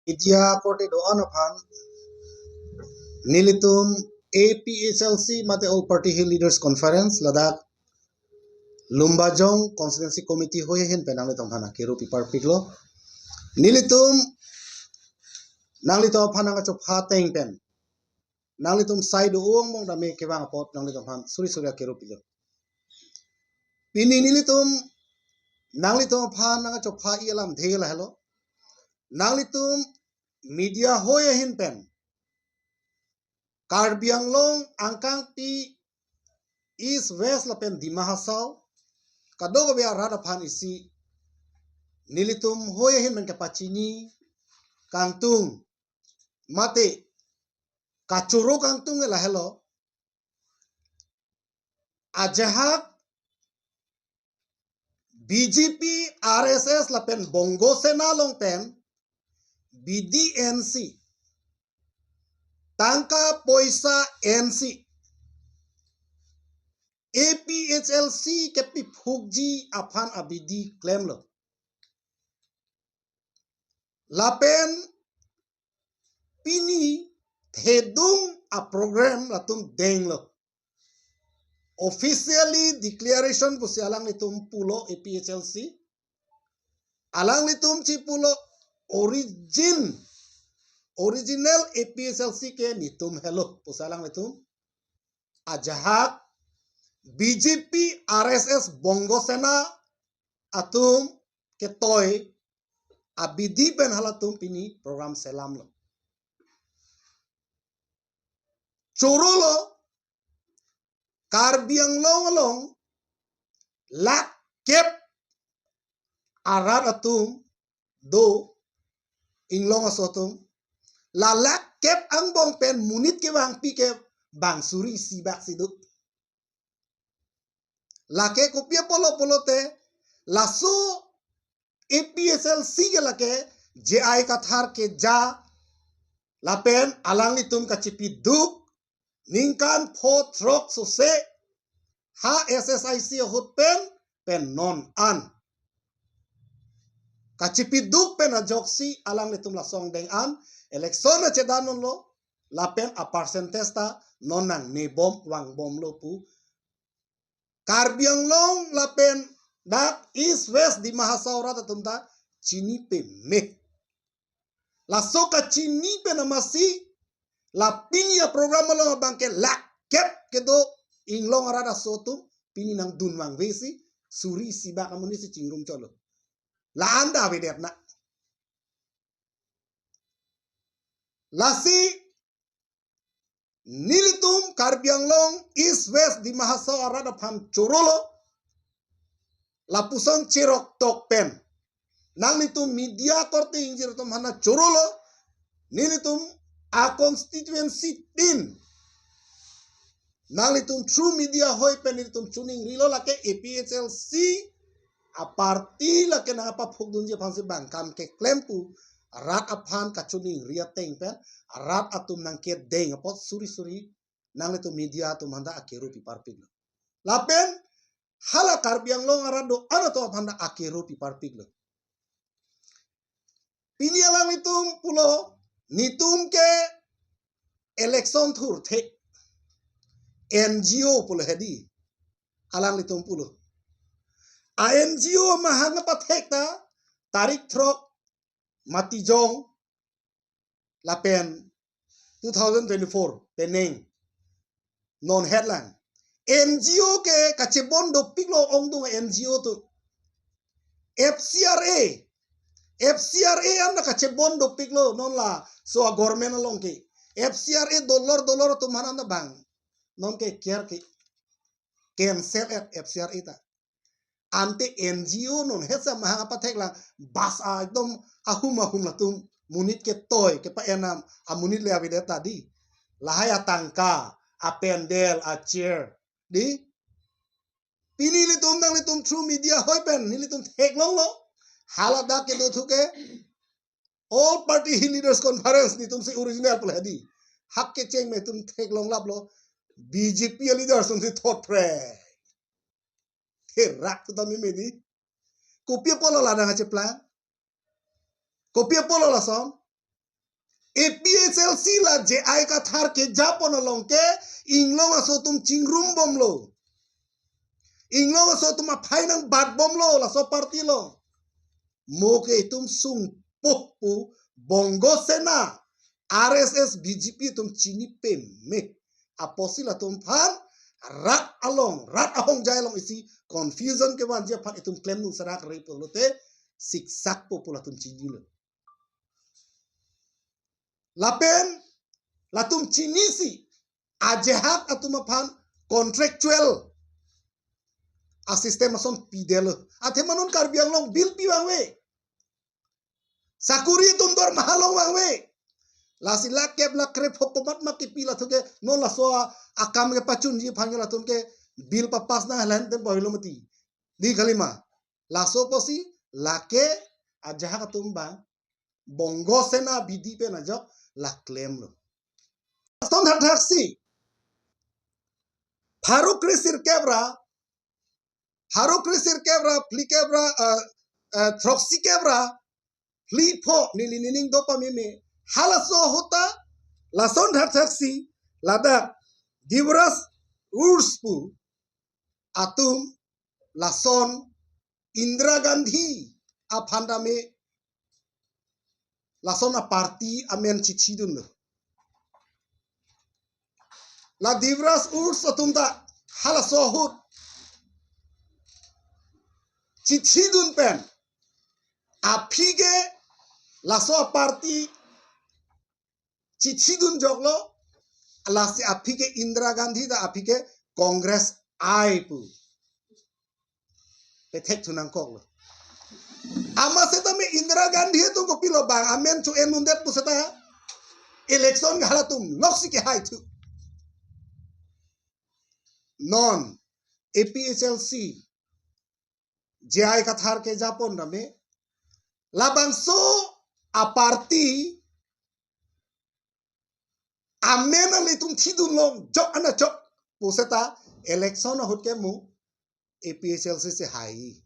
Media korte doan aphan nilitum APHLC mate All Party Hill Leaders Conference Ladakh Lumbajong Constituency Committee hoye hin penang litom hana kiru pipar piklo nilitum nang litom aphan ang chop hateng pen nang litum sai do uong mong dame kebang pot nang litom han suri surya kiru piklo pini nilitum nang litom aphan ang chop ha ialam dhela hello nang litum media hoye hin pen Karbiang long angkang pi East West lapen di Mahasau kadogo be arada pan isi nilitum hoye hin men kapachini kangtung mate kachuro kangtung la hello ajahak BJP RSS lapen bongo sena long pen BDNC tangka poisa NC APHLC kepi phugji aphan abidi claim lo lapen pini thedung a program latum deng lo officially declaration kusi alang litum pulo APHLC alang litum ci pulo original APHLC ke nitum hello pusalang litum ajahak BJP RSS bongo sena atum ketoy abidi ben halatum pini program selam lo Chorolo Karbiang long lak kep arat atum do inglong asotum la lak kep ang bong pen munit ke bang pi ke bang suri si bak siduk la ke kopia polo te la so APHLC ke la ke JI kathar ke ja la pen alang litum kachipi duk ningkan pho trok so se ha SSIC hot pen non an kachipiduk pen a joksi alang litum la song deng an election na chedanon lo la pen a percentage ta non nang ne bom wang bom lo pu Karbiang long la pen dak East West di Mahasaura ta tumta chini pe me la soka chini pe na masi la pinya program lo bangke la kep kedo inglong arada sotu pini nang dunwang vesi suri siba kamunisi cingrum cholo la anda vedet na lasi nilitum Karbiang long East West di Mahasau arada pam chorolo la pusong cirok tok pen nang litum media korte injir tum hana chorolo nilitum a constituency tin nang litum true media hoy pen nilitum tuning rilo lake APHLC a parti lake na apa phugdun je phansi bang kam ke klempu rat aphan kachuning ria teng pen rat atum nang ke deng apot suri nang litum media tum handa akeru pi parpig lapen hala Karbiang long arado ano to handa akeru pi parpig lo pini alang litum pulo nitum ke election thur the NGO pulo hedi alang litum pulo a NGO mahanga pathek ta tarik throk matijong lapen 2024 peneng non headline NGO ke kachebon do piklo ongdung NGO tu FCRA anda kachebon do piklo non la so a government along ke FCRA dollar tu mana anda bang non ke kiar ke cancel at FCRA ta ante NGO non hesa mahanga pathek lang bas a ekdom ahum la tum munit ke toy ke pa enam a munit le avide tadi lahaya tangka a pendel a chair di pini litum true media hoy pen nilitum thek long lo halada ke do thuke all party leaders conference nitum si original pula di hak ke cheng me tum thek long lap lo BJP leaders tum si thot pre rak tu tami me di kopia polo la danga chepla kopia polo la som APHLC la JI ka thar ke japon long ke inglong aso tum chingrum bom lo inglong aso tum phainang bat bom lo la so party lo mo ke tum sung pu bongo sena RSS BJP tum chini pe me aposi la tum phan rat ahong jai long isi confusion ke wan je phat itum claim nu sarak rei polote siksak popula tum chini lo lapen latum chinisi ajehat atum phan contractual a system ason pidel athe manon karbiang long bil piwang we sakuri tum dor mahalong wang we la sila kep la krep hokomat makipi la thuke no la so akam ke pachun ji phangela tum ke bil pa pas na hlan te boilo mati di kalima la so posi la ke ajaha tum ba bongo sena bidi pe na jok la claim lo son haksi Faruk Krisir kebra pli kebra troxy kebra pli pho nili nining dopa meme halaso hota lason haksi lada divras urspu atum lason Indra Gandhi aphandame lason a party amen chichidun la divras urs atum da halaso hut chichidun pen apige laso party chichidun joglo lasi apike Indra Gandhi da apike Congress ai pu petek tunang kok lo ama seta me Indra Gandhi tu ko pilo bang amen tu enundet pu seta election halatum loksi ke hai tu non APHLC JI kathar ke Japon rame labang so a party amen ali tum thidun long jok ana jok pu seta election hot ke mu APHLC se hai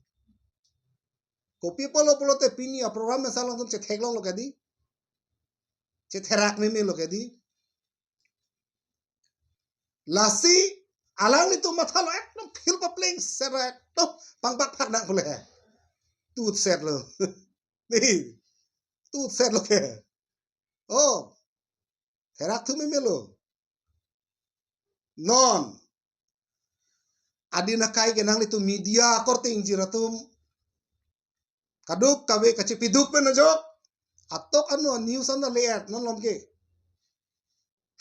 kopi polo polo te pini a program me salong tum che theklong lo kadi che therak me lo kadi lasi alang ni tu mathalo ekdom phil pa playing serak to pangbak phak na kule tut set lo ni tut set lo ke oh therak tu me lo non adina kai ke nang ni tu media korting jiratum kaduk kawe kachipiduk pe na jok atok anu news an leat non lom ke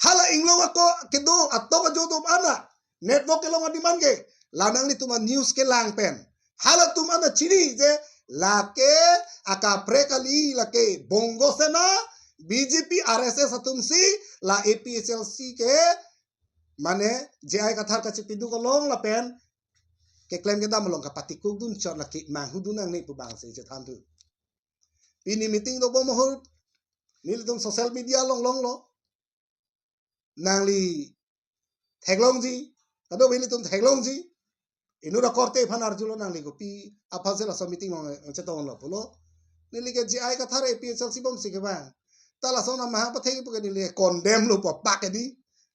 hala inglong ako kedo atok ajo dum ana network ke long adiman ke lanang ni tuma news ke lang pen hala tum ana chiri je lake aka prekali lake bongo sena BJP RSS atum si la APHLC ke mane JI kathar kachipidu ko long la pen ke claim ke dam long ka patikuk dun chot la ki mang dun ang ni pu bang se je than tu ini meeting do bo mohol nil tum social media long lo nang li theklong ji kado wili tum theklong ji inura korte phanar julo nang li gopi aphase la meeting ong cheton lo pulo nili ke GI ka thare APHLC bom sike bang tala sona maha pathei pu ke nili condemn lo pa pak di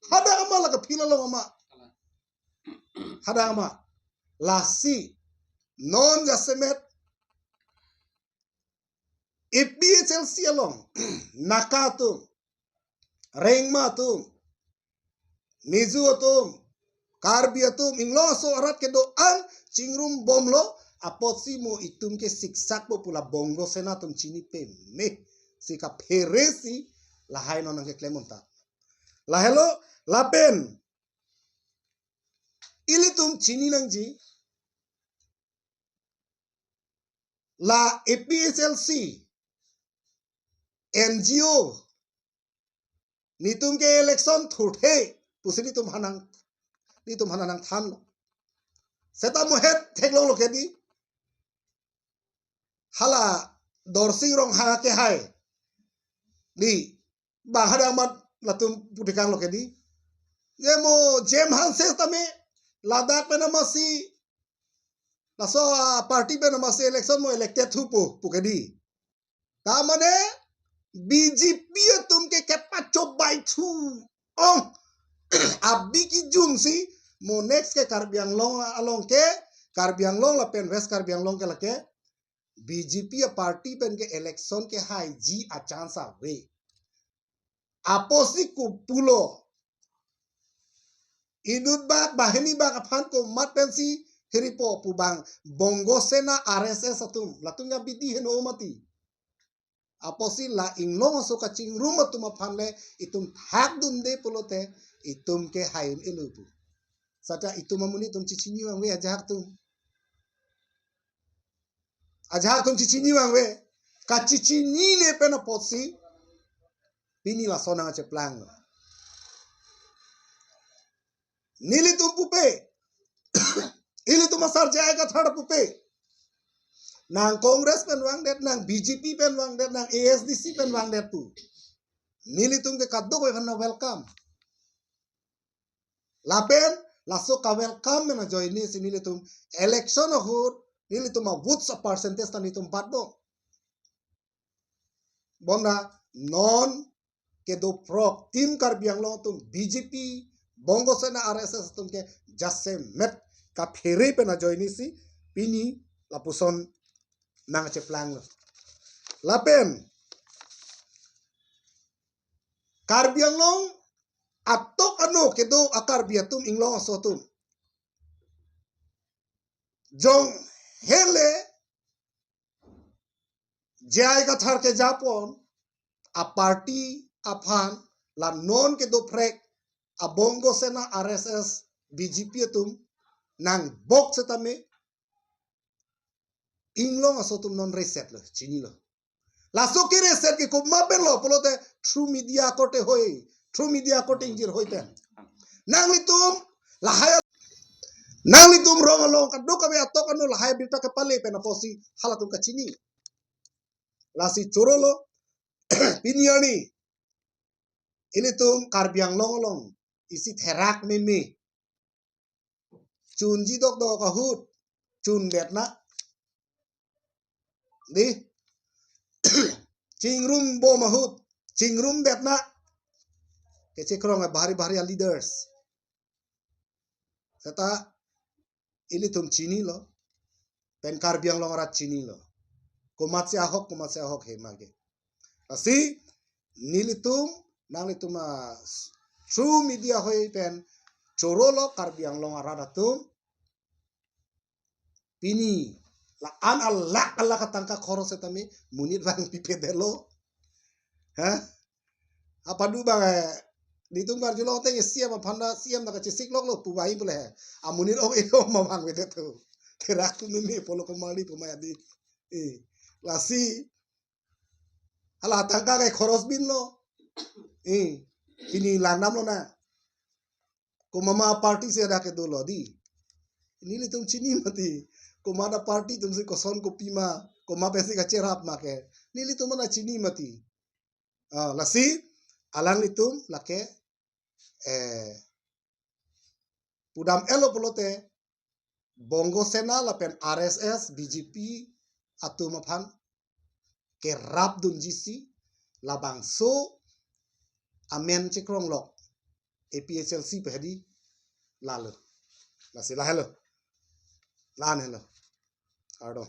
hada ama la ka philo lo ama hada ama lasi non jasemet APHLC along nakatu rengma tu Mizu atum karbi atum inglo so arat ke do an chingrum bomlo aposi mo itum ke siksak po pula bongo senatum chini pe me sika peresi la hai non ke klemonta la hello la pen ilitum chini nangji la APHLC NGO nitum ke election thurthe pusini tum hanang ni tum hanang tham seta mohet theklong lo ke di hala dorsing rong ha ke hai di bahada mat latum putikang lo ke di mo jem hanse tame ladak pe namasi laso party pe namasi election mo elected hu pu ke di ta mane BJP tu ke kepacho by two ong abiki jung si mo next ke karbiang long along ke karbiang long la pen west karbiang long ke la ke BJP a party pen ke election ke hai ji a chance we aposi ku pulo idut bak bahini bak aphan ko mat pensi heripo pubang bongo sena RSS atum latunya bidi heno mati aposi la inglong so kaching rumah tuma phanle itum hak dun de pulote itum ke hayun ilupu sata itum amuni tum cicini wang we ajak tum cicini wang we kacicini ne pena posi pini la sona ngache plang nili tum pupe ili tum asar jaga thada pupe nang Kongres pen wang det nang BJP pen wang det nang ASDC pen wang det tu nili tum ke kaddo ko na welcome lapen laso ka welcome na join ni sinili tum election hur nili tum votes percentage ta nitum patbo bona non ke do prok tim karbiang lo tum BJP bongo sena RSS tum ke jasse met ka phere pe na join ni si pini lapuson nang ceplang lo lapen karbiang long atok ano ke do akar biatum inglong sotum jong hele jai ka thar ke japon a party aphan la non ke do prek a bongo sena RSS BJP tum nang box setame inglong asotum non reset lo chini lo la so ke reset ke ko maben lo polote true media kote hoy true media kote injir hoy pen nang litum la haya nang litum rong along ka do ka be atok anu la haya birta ke pale pen aposi halatum ka chini la si chorolo piniani ini tum karbiang long long isi therak me chun ji dok do ka hut chun det na di chingrum bo mahut chingrum det na ke chekrong bahari bahari leaders seta ini tum chini lo pen karbiang long rat chini lo komat se ahok he mage asi nilitum nang litum true media hoy pen chorolo karbiang long aradatum pini la an Allah katangka khoros etami munit bang pipedelo ha apa du bang ditung kar julo te siam phanda siam na ka chisik lok lo pubai bole amunit ok eko mamang wete tu terak tu mimi polo komali pumaya di lasi ala tangka ke khoros bin lo ini langnam lo na ko mama party se ada ke do lo di ini litum chini mati ko mana party tum se koson ko pima ko ma pesi ka cerap make ni litum mana chini mati lasi alang litum lake pudam elo polote bongo sena lapen RSS BJP atum aphan ke rap dun jisi labang so amen cekrong lok APHLC pehdi lalo lasi lahelo lan hello ardo